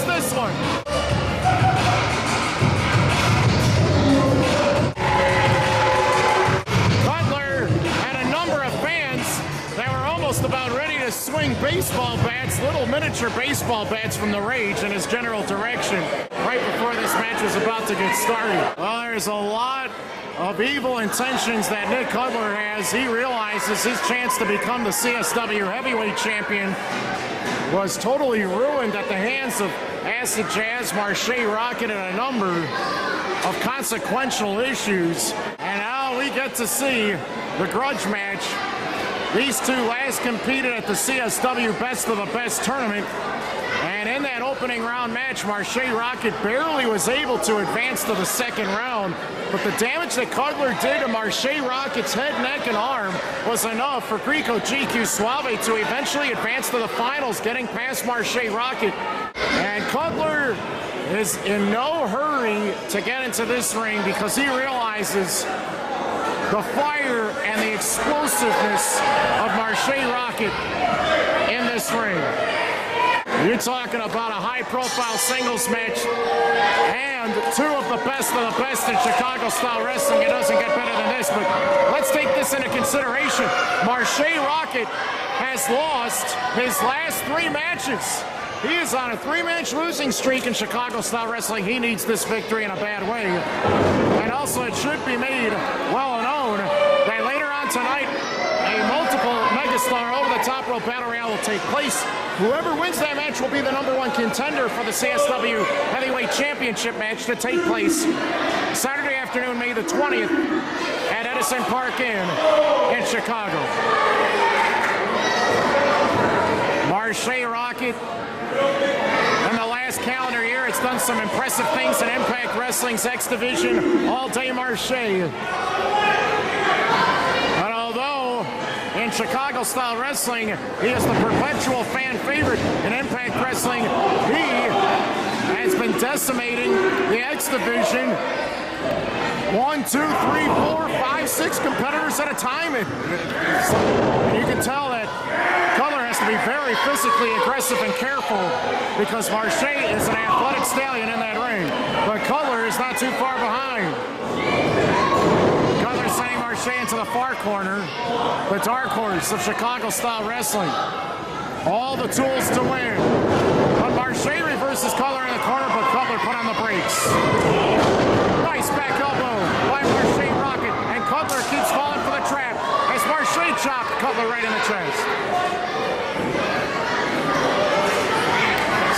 lost this one. Cutler had a number of fans that were almost about ready to swing baseball bats, little miniature baseball bats from the rage in his general direction right before this match was about to get started. Well, there's a lot of evil intentions that Nick Cutler has. He realizes his chance to become the CSW heavyweight champion was totally ruined at the hands of Acid Jazz, Marshe Rockett, and a number of consequential issues. And now we get to see the grudge match. These two last competed at the CSW Best of the Best tournament. And in that opening round match, Marshe Rockett barely was able to advance to the second round. But the damage that Cutler did to Marshe Rockett's head, neck, and arm was enough for Greco GQ Suave to eventually advance to the finals, getting past Marshe Rockett. And Cutler is in no hurry to get into this ring because he realizes the fire and the explosiveness of Marshe Rockett in this ring. You're talking about a high-profile singles match and two of the best in Chicago-style wrestling. It doesn't get better than this, but let's take this into consideration. Marshe Rockett has lost his last 3 matches. He is on a 3-match losing streak in Chicago-style wrestling. He needs this victory in a bad way. And also, it should be made well known that later on tonight, a multiple megastar over-the-top rope battle royale will take place. Whoever wins that match will be the #1 contender for the CSW Heavyweight Championship match to take place Saturday afternoon, May the 20th at Edison Park in Chicago. Marshe Rockett, in the last calendar year, it's done some impressive things in Impact Wrestling's X Division, All-Day Marshe. But although in Chicago-style wrestling, he is the perpetual fan favorite in Impact Wrestling, he has been decimating the X Division 1, 2, 3, 4, 5, 6 competitors at a time. And you can tell that Cutler has to be very physically aggressive and careful because Marshe is an athletic stallion in that ring. But Cutler is not too far behind. Cutler sending Marshe into the far corner. The Dark Horse of Chicago-style wrestling. All the tools to win. But Marshe reverses Cutler in the corner, but Cutler put on the brakes. Nice back elbow by Marshe Rockett, and Cutler keeps falling for the trap as Marshe chopped Cutler right in the chest.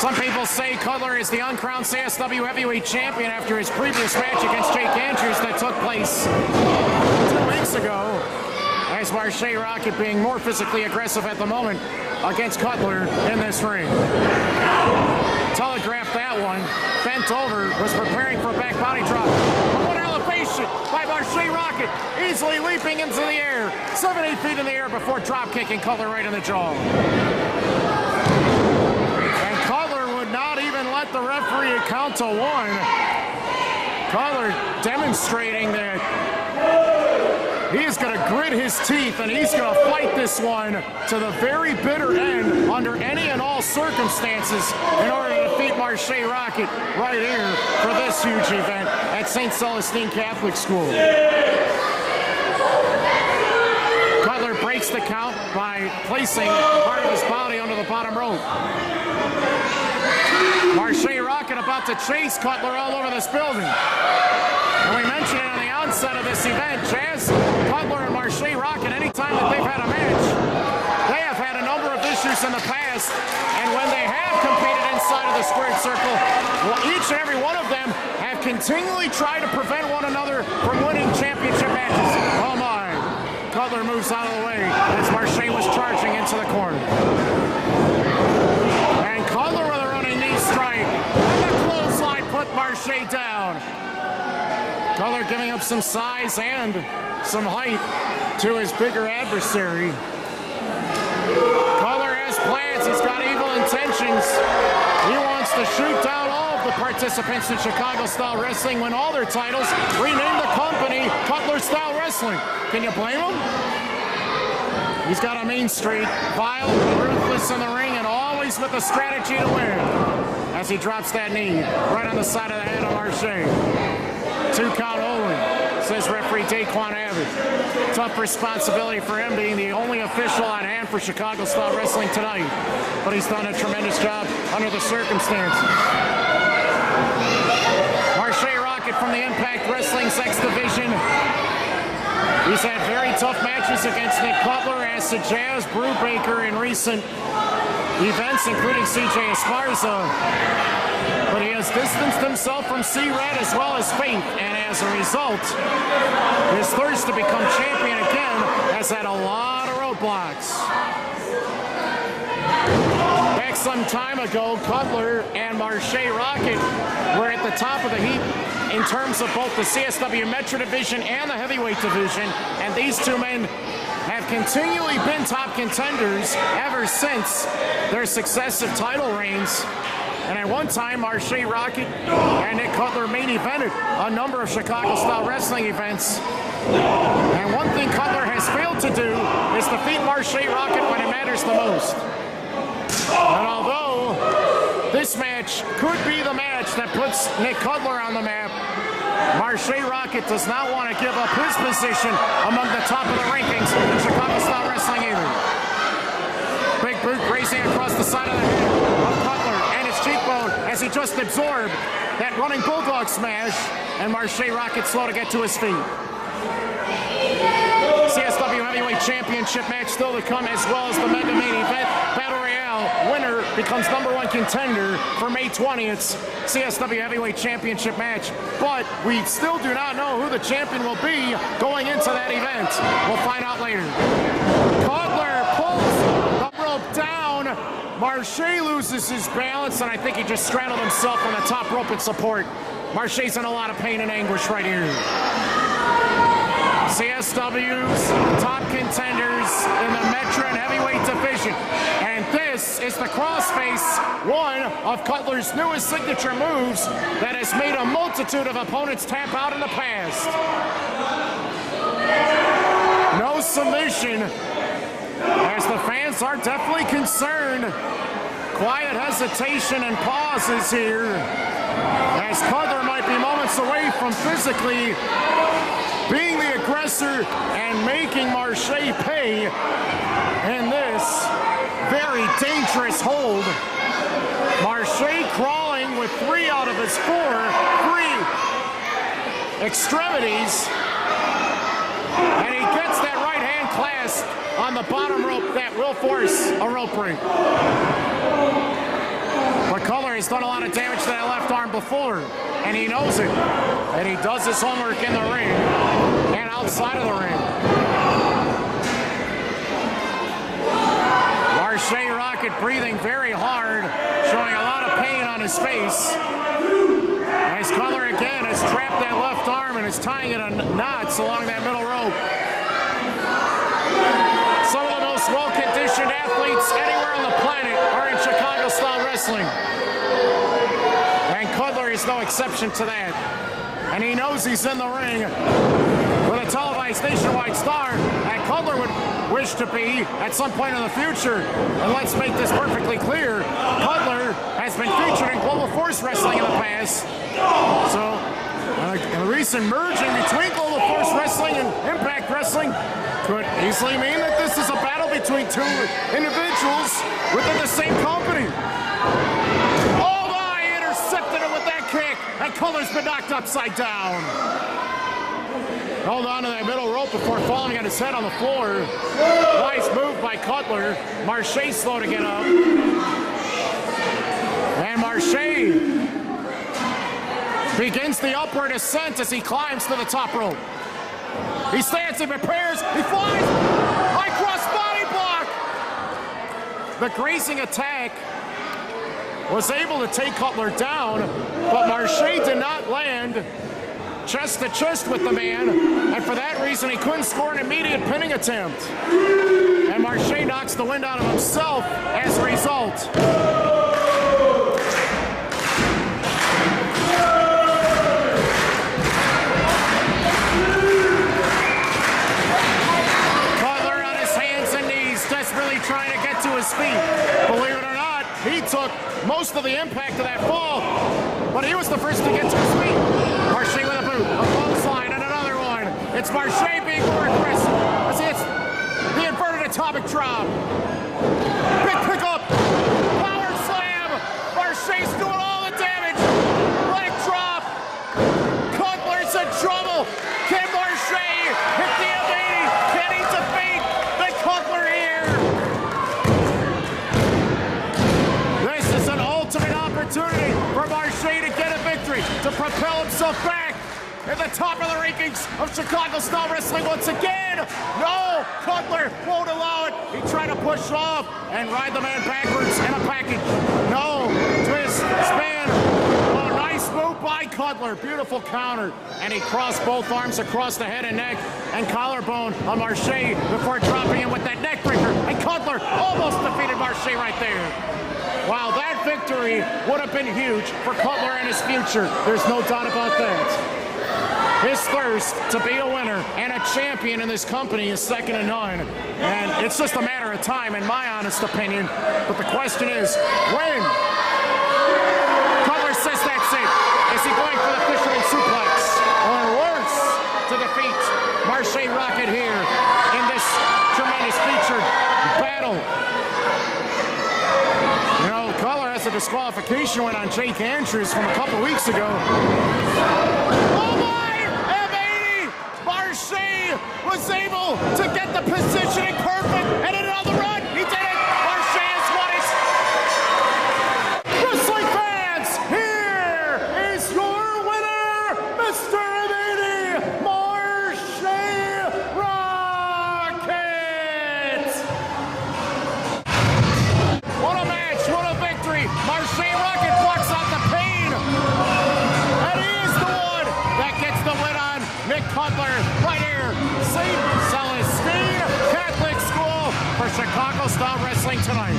Some people say Cutler is the uncrowned CSW heavyweight champion after his previous match against Jake Andrews that took place 2 weeks ago, as Marshe Rockett being more physically aggressive at the moment against Cutler in this ring. Telegraphed that one. Bent over, was preparing for a back body drop. One elevation by Marshe Rockett, easily leaping into the air. 7-8 feet in the air before drop kicking Cutler right in the jaw. And Cutler would not even let the referee count to 1. Cutler demonstrating that he is going to grit his teeth and he's going to fight this one to the very bitter end under any and all circumstances in order to defeat Marshe Rockett right here for this huge event at St. Celestine Catholic School. Cutler breaks the count by placing part of his body under the bottom rope. Marshe Rockett about to chase Cutler all over this building. And we mentioned it on the onset of this event, Jazz, Cutler, and Marshe Rockett, anytime that they've had a match, they have had a number of issues in the past, and when they have competed inside of the squared circle, well, each and every one of them have continually tried to prevent one another from winning championship matches. Oh my. Cutler moves out of the way as Marshe was charging into the corner. And Cutler with a running knee strike, and the clothesline put Marshe down. Cutler giving up some size and some height to his bigger adversary. Cutler has plans. He's got evil intentions. He wants to shoot down all of the participants in Chicago-style wrestling, win all their titles, rename the company Cutler-style wrestling. Can you blame him? He's got a mean streak, vile, ruthless in the ring, and always with a strategy to win. as he drops that knee right on the side of the head of Marshe. 2 count only, says referee Daquan Abbott. Tough responsibility for him, being the only official on hand for Chicago Style Wrestling tonight. But he's done a tremendous job under the circumstances. Marshe Rockett from the Impact Wrestling's X Division. He's had very tough matches against Nick Cutler, as to Jazz Brubaker in recent events, including CJ Esparza. But he has distanced himself from C-Red as well as Faith, and as a result, his thirst to become champion again has had a lot of roadblocks. Back some time ago, Cutler and Marshe Rockett were at the top of the heap in terms of both the CSW Metro Division and the Heavyweight Division, and these two men have continually been top contenders ever since their successive title reigns. And at one time, Marshe Rockett and Nick Cutler main evented a number of Chicago-style wrestling events. And one thing Cutler has failed to do is defeat Marshe Rockett when it matters the most. And although this match could be the match that puts Nick Cutler on the map, Marshe Rockett does not want to give up his position among the top of the rankings in Chicago-style wrestling either. Big boot racing across the side of the head of Cutler and his cheekbone as he just absorbed that running bulldog smash, and Marshe Rockett slow to get to his feet. CSW Heavyweight Championship match still to come, as well as the Mega Main Event Battle Royale. Winner becomes #1 contender for May 20th's CSW Heavyweight Championship match. But we still do not know who the champion will be going into that event. We'll find out later. Cutler pulls the rope down. Marshe loses his balance, and I think he just straddled himself on the top rope in support. Marshe's in a lot of pain and anguish right here. CSW's top contenders in the Metro and Heavyweight Division. And this is the crossface, one of Cutler's newest signature moves that has made a multitude of opponents tap out in the past. No submission, as the fans are definitely concerned. Quiet hesitation and pauses here, as Cutler might be moments away from physically being the aggressor and making Marshe pay in this very dangerous hold. Marshe crawling with 3 out of his 4 free extremities, and he gets that right hand clasp on the bottom rope that will force a rope break. But Cutler has done a lot of damage to that left arm before, and he knows it. And he does his homework in the ring and outside of the ring. Marshe Rockett breathing very hard, showing a lot of pain on his face. As Cutler again has trapped that left arm and is tying it in knots along that middle rope. Some of the most well-conditioned athletes anywhere on the planet are in Chicago-style wrestling. And Cutler is no exception to that. And he knows he's in the ring with a televised nationwide star that Cutler would wish to be at some point in the future. And let's make this perfectly clear. Cutler has been featured in Global Force Wrestling in the past. So, a recent merging between Global Force Wrestling and Impact Wrestling could easily mean that this is a battle between 2 individuals within the same company. Oh my, intercepted him with that kick, and Cutler's been knocked upside down. Hold on to that middle rope before falling on his head on the floor. Nice move by Cutler. Marshe slow to get up. And Marshe begins the upward ascent as he climbs to the top rope. He stands and prepares. He flies. High cross body block. The grazing attack was able to take Cutler down, but Marshe did not land chest to chest with the man, and for that reason he couldn't score an immediate pinning attempt. And Marshe knocks the wind out of himself as a result. Trying to get to his feet. Believe it or not, he took most to the impact of that fall, but he was the first to get to his feet. Marshe with a boot, a clothesline, and another one. It's Marshe being more aggressive. Let's see, it's the inverted atomic drop. Big pickup. Power slam. Marshe's doing all the damage. Leg drop. Cutler's in trouble. Can Marshe hit the M80? Can he defeat the Cutler here? This is an ultimate opportunity for Marshe to get a victory, to propel himself back at the top of the rankings of Chicago-style wrestling once again. No, Cutler won't allow it. He tried to push off and ride the man backwards in a package. No, twist, spin. Oh, nice move by Cutler. Beautiful counter. And he crossed both arms across the head and neck and collarbone on Marshe before dropping him with that neck breaker. And Cutler almost defeated Marshe right there. Wow, that victory would have been huge for Cutler and his future. There's no doubt about that. His thirst to be a winner and a champion in this company is second to none. And it's just a matter of time, in my honest opinion. But the question is, when? Cutler says that's it. Is he going for the fisherman suplex? Or worse, to defeat Marshe Rockett here in this tremendous featured battle? You know, Cutler has a disqualification win on Jake Andrews from a couple weeks ago. Oh my! Marshe was able to get the positioning perfect and another run. He did it. Marshe has won it. Wrestling fans, here is your winner, Mr. M80 Marshe Rockett. What a match, what a victory. Marshe Rockett blocks out the pain. And he is the one that gets the win on Nick Cutler right here. St. Celestine Catholic School for Chicago-style wrestling tonight.